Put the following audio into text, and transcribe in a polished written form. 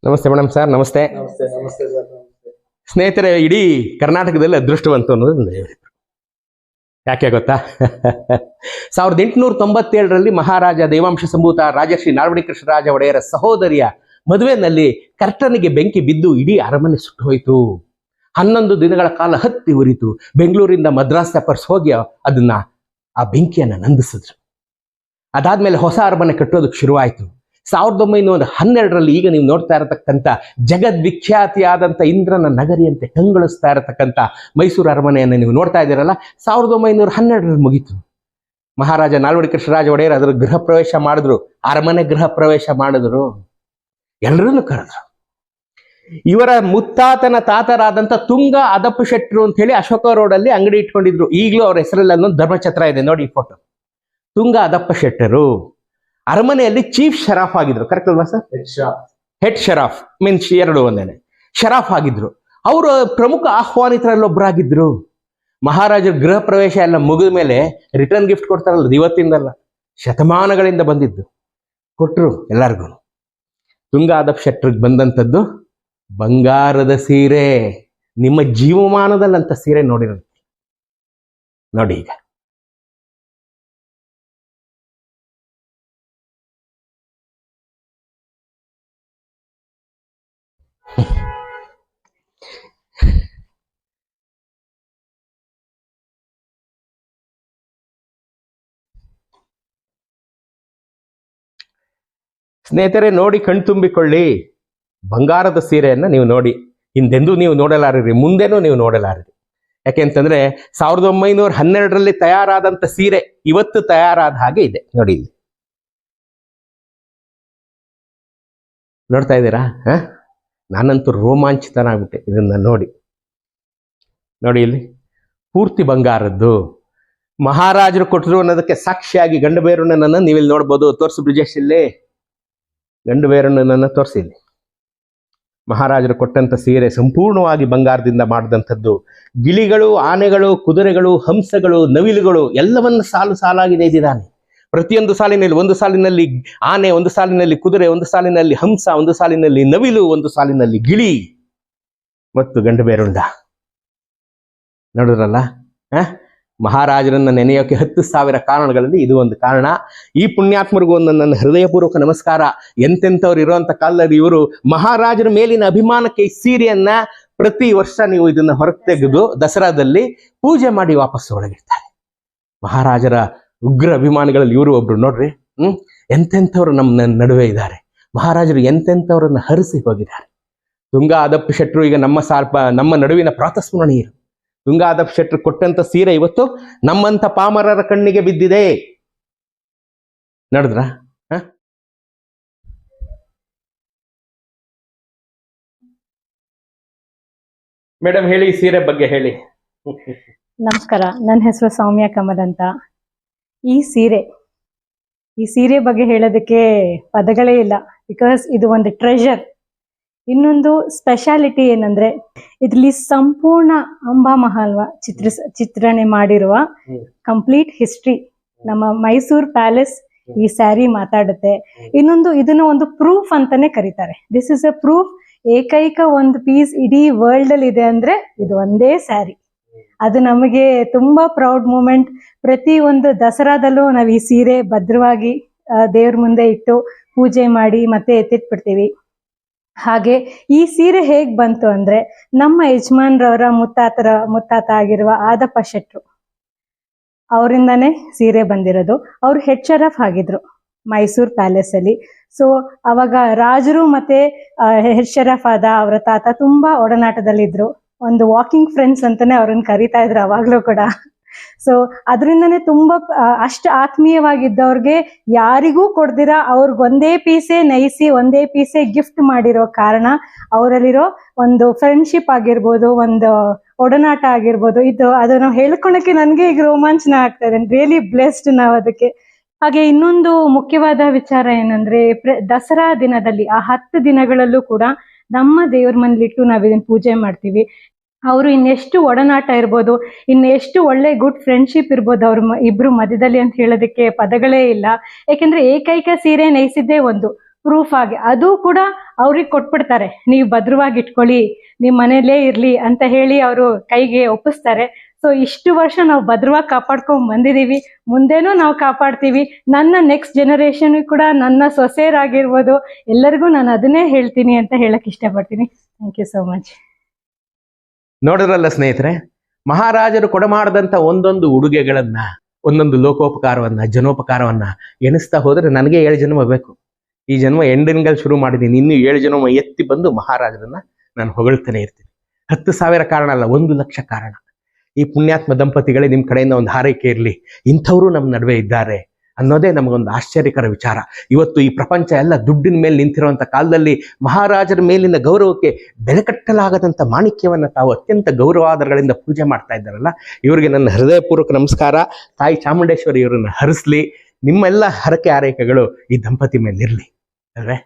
ನಮಸ್ತೆ madam sir. ನಮಸ್ತೆ. ನಮಸ್ತೆ ನಮಸ್ತೆ ಸರ್. ನಮಸ್ತೆ ಸ್ನೇಹಿತರೆ, ಇಡೀ ಕರ್ನಾಟಕದಲ್ಲಿ ಅದೃಷ್ಟವಂತ ಅನ್ನೋದು ಯಾಕೆ ಗೊತ್ತಾ? 1897ರಲ್ಲಿ ಮಹಾರಾಜ ದೇವಾಂಶ ಸಂಭೂತ ರಾಜಶ್ರೀ ನಾಲ್ವಡಿ ಕೃಷ್ಣರಾಜ ಒಡೆಯರ ಸಹೋದರಿಯ ಮದುವೆನಲ್ಲಿ ಕರ್ತನಿಗೆ ಬೆಂಕಿ ಬಿದ್ದು ಇಡೀ ಅರಮನೆ ಸುಟ್ಟು ಹೋಯಿತು. 11 ದಿನಗಳ ಕಾಲ ಹತ್ತಿ ಉರಿತು. ಬೆಂಗಳೂರಿಂದ ಮದ್ರಾಸ್ ಪರ್ಸ್ ಹೋಗಿ ಅದನ್ನ ಆ ಬೆಂಕಿಯನ್ನ ನಂದಿಸಿದ್ರು. ಅದಾದ್ಮೇಲೆ ಹೊಸ ಅರಮನೆ ಕಟ್ಟೋದಕ್ಕೆ ಶುರುವಾಯಿತು. 1912ರಲ್ಲಿ ಈಗ ನೀವು ನೋಡ್ತಾ ಇರತಕ್ಕಂಥ ಜಗದ್ವಿಖ್ಯಾತಿಯಾದಂಥ ಇಂದ್ರನ ನಗರಿಯಂತೆ ಕಂಗೊಳಿಸ್ತಾ ಇರತಕ್ಕಂಥ ಮೈಸೂರು ಅರಮನೆಯನ್ನು ನೀವು ನೋಡ್ತಾ ಇದ್ದೀರಲ್ಲ, 1912ರಲ್ಲಿ ಮುಗೀತು. ಮಹಾರಾಜ ನಾಲ್ವಡಿ ಕೃಷ್ಣರಾಜ ಒಡೆಯರ್ ಅದರ ಗೃಹ ಪ್ರವೇಶ ಮಾಡಿದ್ರು, ಅರಮನೆ ಗೃಹ ಪ್ರವೇಶ ಮಾಡಿದ್ರು, ಎಲ್ಲರನ್ನು ಕರೆದ್ರು. ಇವರ ಮುತ್ತಾತನ ತಾತರಾದಂಥ ತುಂಗ ಅದಪ್ಪ ಶೆಟ್ರು ಅಂತ ಹೇಳಿ ಅಶೋಕ ರೋಡಲ್ಲಿ ಅಂಗಡಿ ಇಟ್ಕೊಂಡಿದ್ರು. ಈಗಲೂ ಅವ್ರ ಹೆಸರಲ್ಲಿ ಅಲ್ಲೊಂದು ಧರ್ಮಛತ್ರ ಇದೆ ನೋಡಿ, ಈ ಫೋಟೋ. ತುಂಗ ಅದಪ್ಪ ಶೆಟ್ಟರು ಅರಮನೆಯಲ್ಲಿ ಚೀಫ್ ಶರಾಫ್ ಆಗಿದ್ರು. ಕರೆಕ್ಟ್ ಅಲ್ವಾ ಸರ್? ಹೆಡ್ ಶರಾಫ್ ಮೀನ್ಸ್ ಎರಡು ಒಂದೇನೆ ಶರಾಫ್ ಆಗಿದ್ರು. ಅವರು ಪ್ರಮುಖ ಆಹ್ವಾನಿತರಲ್ಲೊಬ್ಬರಾಗಿದ್ರು. ಮಹಾರಾಜರ ಗೃಹ ಪ್ರವೇಶ ಎಲ್ಲ ಮುಗಿದ ಮೇಲೆ ರಿಟರ್ನ್ ಗಿಫ್ಟ್ ಕೊಡ್ತಾರಲ್ಲ, ಇವತ್ತಿಂದಲ್ಲ, ಶತಮಾನಗಳಿಂದ ಬಂದಿದ್ದು ಕೊಟ್ಟರು ಎಲ್ಲರಿಗೂ. ತುಂಗ ಅದಪ್ಪ ಶೆಟ್ರಿಗೆ ಬಂದಂಥದ್ದು ಬಂಗಾರದ ಸೀರೆ. ನಿಮ್ಮ ಜೀವಮಾನದಲ್ಲಂತ ಸೀರೆ ನೋಡಿರುತ್ತೆ ನೋಡಿ. ಈಗ ಸ್ನೇಹಿತರೆ, ನೋಡಿ ಕಣ್ತುಂಬಿಕೊಳ್ಳಿ. ಬಂಗಾರದ ಸೀರೆಯನ್ನು ನೀವು ನೋಡಿ, ಹಿಂದೆಂದೂ ನೀವು ನೋಡಲಾರಿರಿ, ಮುಂದೆನೂ ನೀವು ನೋಡಲಾರಿರಿ. ಯಾಕೆಂತಂದ್ರೆ 1912ರಲ್ಲಿ ತಯಾರಾದಂಥ ಸೀರೆ ಇವತ್ತು ತಯಾರಾದ ಹಾಗೆ ಇದೆ ನೋಡಿ. ಇಲ್ಲಿ ನೋಡ್ತಾ ಇದ್ದೀರಾ? ನಾನಂತೂ ರೋಮಾಂಚಿತನಾಗ್ಬಿಟ್ಟೆ ಇದನ್ನ ನೋಡಿ. ನೋಡಿ ಇಲ್ಲಿ ಪೂರ್ತಿ ಬಂಗಾರದ್ದು. ಮಹಾರಾಜರು ಕೊಟ್ಟರು ಅನ್ನೋದಕ್ಕೆ ಸಾಕ್ಷಿಯಾಗಿ ಗಂಡುಬೇರುಣ್ಣನನ್ನು ನೀವಿಲ್ಲಿ ನೋಡ್ಬೋದು. ತೋರಿಸು ಬ್ರಿಜೇಶ್, ಇಲ್ಲಿ ಗಂಡುಬೇರುಣ್ಣನನ್ನು ತೋರಿಸಿಲ್ಲಿ. ಮಹಾರಾಜರು ಕೊಟ್ಟಂತ ಸೀರೆ ಸಂಪೂರ್ಣವಾಗಿ ಬಂಗಾರದಿಂದ ಮಾಡಿದಂಥದ್ದು. ಗಿಳಿಗಳು, ಆನೆಗಳು, ಕುದುರೆಗಳು, ಹಂಸಗಳು, ನವಿಲುಗಳು ಎಲ್ಲವನ್ನು ಸಾಲು ಸಾಲಾಗಿ ನೇಯ್ದಿದ್ದಾನೆ. ಪ್ರತಿಯೊಂದು ಸಾಲಿನಲ್ಲಿ, ಒಂದು ಸಾಲಿನಲ್ಲಿ ಆನೆ, ಒಂದು ಸಾಲಿನಲ್ಲಿ ಕುದುರೆ, ಒಂದು ಸಾಲಿನಲ್ಲಿ ಹಂಸ, ಒಂದು ಸಾಲಿನಲ್ಲಿ ನವಿಲು, ಒಂದು ಸಾಲಿನಲ್ಲಿ ಗಿಳಿ ಮತ್ತು ಗಂಡುಬೇರುಂಡ. ನೋಡಿದ್ರಲ್ಲ? ಮಹಾರಾಜರನ್ನ ನೆನೆಯೋಕೆ 10,000 ಕಾರಣಗಳಲ್ಲಿ ಇದು ಒಂದು ಕಾರಣ. ಈ ಪುಣ್ಯಾತ್ಮರಿಗೂ ಒಂದು ನನ್ನ ಹೃದಯಪೂರ್ವಕ ನಮಸ್ಕಾರ. ಎಂತೆಂಥವ್ರು ಇರುವಂತ ಕಾಲದಲ್ಲಿ ಇವರು ಮಹಾರಾಜರ ಮೇಲಿನ ಅಭಿಮಾನಕ್ಕೆ ಈ ಸೀರೆಯನ್ನ ಪ್ರತಿ ವರ್ಷ ನೀವು ಇದನ್ನ ಹೊರಗೆ ತೆಗೆದು ದಸರಾದಲ್ಲಿ ಪೂಜೆ ಮಾಡಿ ವಾಪಸ್ ಒಳಗಿರ್ತಾರೆ. ಮಹಾರಾಜರ ಉಗ್ರ ಅಭಿಮಾನಿಗಳಲ್ಲಿ ಇವರು ಒಬ್ರು ನೋಡ್ರಿ. ಎಂತೆಂಥವ್ರು ನಮ್ಮ ನಡುವೆ ಇದ್ದಾರೆ. ಮಹಾರಾಜರು ಎಂತೆಂಥವ್ರನ್ನ ಹರಿಸಿ ಹೋಗಿದ್ದಾರೆ. ತುಂಗ ಅದಪ್ಪ ಶೆಟ್ರು ಈಗ ನಮ್ಮ ನಡುವಿನ ಪ್ರಾತಸ್ಮರಣೀಯರು. ತುಂಗ ಅದಪ್ಪ ಶೆಟ್ರು ಕೊಟ್ಟಂತ ಸೀರೆ ಇವತ್ತು ನಮ್ಮಂತ ಪಾಮರರ ಕಣ್ಣಿಗೆ ಬಿದ್ದಿದೆ. ನೋಡಿದ್ರ? ಮೇಡಮ್ ಹೇಳಿ, ಸೀರೆ ಬಗ್ಗೆ ಹೇಳಿ. ನಮಸ್ಕಾರ, ನನ್ನ ಹೆಸರು ಸೌಮ್ಯ ಕಮಲ್ ಅಂತ. ಈ ಸೀರೆ ಬಗ್ಗೆ ಹೇಳೋದಕ್ಕೆ ಪದಗಳೇ ಇಲ್ಲ. ಬಿಕಾಸ್ ಇದು ಒಂದು ಟ್ರೆಷರ್. ಇನ್ನೊಂದು ಸ್ಪೆಷಾಲಿಟಿ ಏನಂದ್ರೆ, ಇದರಲ್ಲಿ ಸಂಪೂರ್ಣ ಅಂಬಾ ಮಹಲ್ವ ಚಿತ್ರಣೆ ಮಾಡಿರುವ ಕಂಪ್ಲೀಟ್ ಹಿಸ್ಟ್ರಿ ನಮ್ಮ ಮೈಸೂರು ಪ್ಯಾಲೇಸ್ ಈ ಸ್ಯಾರಿ ಮಾತಾಡುತ್ತೆ. ಇನ್ನೊಂದು, ಇದನ್ನ ಒಂದು ಪ್ರೂಫ್ ಅಂತಾನೆ ಕರೀತಾರೆ. This is a proof. ಏಕೈಕ ಒಂದು ಪೀಸ್ ಇಡೀ ವರ್ಲ್ಡ್ ಅಲ್ಲಿ ಇದೆ ಅಂದ್ರೆ ಇದು ಒಂದೇ ಸ್ಯಾರಿ. ಅದು ನಮಗೆ ತುಂಬಾ ಪ್ರೌಡ್ ಮೂಮೆಂಟ್. ಪ್ರತಿ ಒಂದು ದಸರಾದಲ್ಲೂ ನಾವು ಈ ಸೀರೆ ಭದ್ರವಾಗಿ ದೇವ್ರ ಮುಂದೆ ಇಟ್ಟು ಪೂಜೆ ಮಾಡಿ ಮತ್ತೆ ಎತ್ತಿಟ್ಬಿಡ್ತೀವಿ. ಹಾಗೆ ಈ ಸೀರೆ ಹೇಗ್ ಬಂತು ಅಂದ್ರೆ, ನಮ್ಮ ಯಜಮಾನ್ರವರ ಮುತ್ತಾತ ಆಗಿರುವ ಆದಪ್ಪ ಶೆಟ್ರು ಅವರಿಂದಾನೇ ಸೀರೆ ಬಂದಿರೋದು. ಅವ್ರು ಹೆಡ್ ಶರಫ್ ಆಗಿದ್ರು ಮೈಸೂರು ಪ್ಯಾಲೇಸ್ ಅಲ್ಲಿ. ಸೊ ಅವಾಗ ರಾಜರು ಮತ್ತೆ ಹೆಡ್ ಶರಫ್ ಆದ ಅವರ ತಾತ ತುಂಬಾ ಒಡನಾಟದಲ್ಲಿದ್ರು. ಒಂದು ವಾಕಿಂಗ್ ಫ್ರೆಂಡ್ಸ್ ಅಂತಾನೆ ಅವ್ರನ್ನ ಕರೀತಾ ಇದ್ರು ಅವಾಗ್ಲೂ ಕೂಡ. ಸೊ ಅದರಿಂದನೇ ತುಂಬಾ ಅಷ್ಟು ಆತ್ಮೀಯವಾಗಿದ್ದವ್ರಿಗೆ ಯಾರಿಗೂ ಕೊಡ್ದಿರಾ ಅವ್ರಿಗೊಂದೇ ಪೀಸೆ ನೈಸಿ, ಒಂದೇ ಪೀಸೆ ಗಿಫ್ಟ್ ಮಾಡಿರೋ ಕಾರಣ ಅವರಲ್ಲಿರೋ ಒಂದು ಫ್ರೆಂಡ್ಶಿಪ್ ಆಗಿರ್ಬೋದು, ಒಂದು ಒಡನಾಟ ಆಗಿರ್ಬೋದು, ಅದನ್ನು ಹೇಳ್ಕೊಳಕ್ಕೆ ನನಗೆ ಈಗ ರೋಮಾಂಚನ ಆಗ್ತಾ ಇದೆ. ರಿಯಲಿ ಬ್ಲೆಸ್ಡ್ ನಾವು ಅದಕ್ಕೆ. ಹಾಗೆ ಇನ್ನೊಂದು ಮುಖ್ಯವಾದ ವಿಚಾರ ಏನಂದ್ರೆ, ದಸರಾ ದಿನದಲ್ಲಿ ಆ 10 ದಿನಗಳಲ್ಲೂ ಕೂಡ ನಮ್ಮ ದೇವ್ರ ಮನೇಲಿಟ್ಟು ನಾವು ಇದನ್ನ ಪೂಜೆ ಮಾಡ್ತೀವಿ. ಅವರು ಇನ್ನೆಷ್ಟು ಒಡನಾಟ ಇರ್ಬೋದು, ಇನ್ನೆಷ್ಟು ಒಳ್ಳೆ ಗುಡ್ ಫ್ರೆಂಡ್ಶಿಪ್ ಇರ್ಬೋದು ಅವ್ರ ಇಬ್ರು ಮಧ್ಯದಲ್ಲಿ ಅಂತ ಹೇಳೋದಕ್ಕೆ ಪದಗಳೇ ಇಲ್ಲ. ಯಾಕೆಂದ್ರೆ ಏಕೈಕ ಸೀರೆ ನೈಸಿದ್ದೇ ಒಂದು ಪ್ರೂಫ್ ಆಗಿ ಅದು ಕೂಡ ಅವ್ರಿಗೆ ಕೊಟ್ಬಿಡ್ತಾರೆ, ನೀವು ಭದ್ರವಾಗಿ ಇಟ್ಕೊಳ್ಳಿ, ನಿಮ್ಮ ಮನೇಲೇ ಇರ್ಲಿ ಅಂತ ಹೇಳಿ ಅವರು ಕೈಗೆ ಒಪ್ಪಿಸ್ತಾರೆ. ಸೊ ಇಷ್ಟು ವರ್ಷ ನಾವು ಭದ್ರವಾಗಿ ಕಾಪಾಡ್ಕೊಂಡ್ ಬಂದಿದೀವಿ, ಮುಂದೇನೂ ನಾವು ಕಾಪಾಡ್ತೀವಿ. ನನ್ನ ನೆಕ್ಸ್ಟ್ ಜನರೇಷನ್ ಕೂಡ, ನನ್ನ ಸೊಸೆಯರಾಗಿರ್ಬೋದು, ಎಲ್ಲರಿಗೂ ನಾನು ಅದನ್ನೇ ಹೇಳ್ತೀನಿ ಅಂತ ಹೇಳಕ್ ಇಷ್ಟಪಡ್ತೀನಿ. Thank you so much. ನೋಡಿದ್ರಲ್ಲ ಸ್ನೇಹಿತರೆ, ಮಹಾರಾಜರು ಕೊಡಮಾಡದಂತ ಒಂದೊಂದು ಉಡುಗೆಗಳನ್ನ, ಒಂದೊಂದು ಲೋಕೋಪಕಾರವನ್ನ, ಜನೋಪಕಾರವನ್ನ ಎಣಿಸ್ತಾ ಹೋದ್ರೆ ನನಗೆ 7 ಜನ್ಮ ಬೇಕು. ಈ ಜನ್ಮ ಎಂಡಿನಲ್ಲಿ ಶುರು ಮಾಡಿದ್ದೀನಿ, ಇನ್ನೂ 7 ಜನ್ಮ ಎತ್ತಿ ಬಂದು ಮಹಾರಾಜರನ್ನ ನಾನು ಹೊಗಳ್ತಾನೆ ಇರ್ತೀನಿ. 10,000 ಕಾರಣ ಅಲ್ಲ, 1,00,000 ಕಾರಣ. ಈ ಪುಣ್ಯಾತ್ಮ ದಂಪತಿಗಳೇ ನಿಮ್ಮ ಕಡೆಯಿಂದ ಒಂದು ಹಾರೈಕೆ ಇರಲಿ, ಇಂಥವರು ನಮ್ಮ ನಡುವೆ ಇದ್ದಾರೆ ಅನ್ನೋದೇ ನಮಗೊಂದು ಆಶ್ಚರ್ಯಕರ ವಿಚಾರ. ಇವತ್ತು ಈ ಪ್ರಪಂಚ ಎಲ್ಲ ದುಡ್ಡಿನ ಮೇಲೆ ನಿಂತಿರುವಂಥ ಕಾಲದಲ್ಲಿ ಮಹಾರಾಜರ ಮೇಲಿನ ಗೌರವಕ್ಕೆ ಬೆಲೆ ಕಟ್ಟಲಾಗದಂಥ ಮಾಣಿಕ್ಯವನ್ನು ತಾವು ಅತ್ಯಂತ ಗೌರವಾದರಗಳಿಂದ ಪೂಜೆ ಮಾಡ್ತಾ ಇದ್ದಾರಲ್ಲ, ಇವರಿಗೆ ನನ್ನ ಹೃದಯಪೂರ್ವಕ ನಮಸ್ಕಾರ. ತಾಯಿ ಚಾಮುಂಡೇಶ್ವರಿ ಇವರನ್ನು ಹರಿಸ್ಲಿ. ನಿಮ್ಮೆಲ್ಲ ಹರಕೆ ಆರೈಕೆಗಳು ಈ ದಂಪತಿ ಮೇಲೆ ಇರಲಿ ಅಲ್ವೇ.